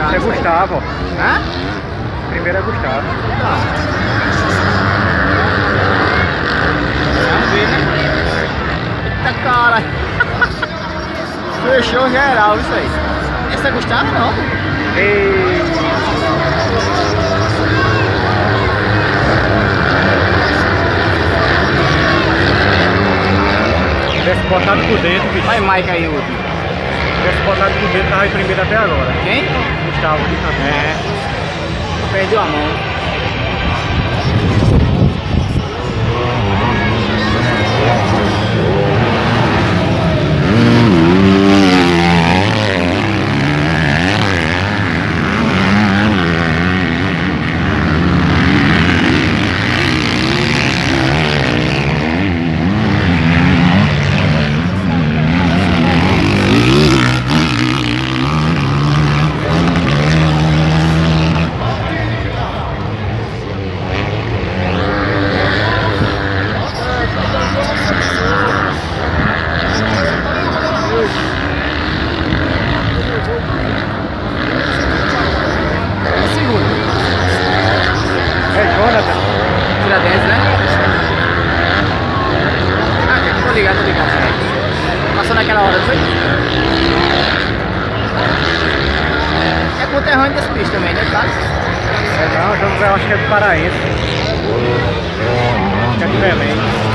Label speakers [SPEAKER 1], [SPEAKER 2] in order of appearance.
[SPEAKER 1] Esse é Gustavo.
[SPEAKER 2] Hã?
[SPEAKER 1] Primeiro é Gustavo.
[SPEAKER 2] Então. Vamos ver, né? Eita cara. Fechou geral isso aí. Esse é Gustavo não?
[SPEAKER 1] Ei. Tivesse botado por dentro, bicho.
[SPEAKER 2] Olha Mike aí, outro.
[SPEAKER 1] Tivesse botado por dentro, tava imprimido até agora.
[SPEAKER 2] Quem?
[SPEAKER 1] Gustavo aqui também.
[SPEAKER 2] É. Perdeu a mão.
[SPEAKER 1] É Jonathan.
[SPEAKER 2] Tiradentes, né? Ah, tô ligado, tô ligado. Passou naquela hora, não foi? É conterrâneo desse bicho também, né, Carlos?
[SPEAKER 1] É não, eu acho que é do Paraense. Acho que é de Belém.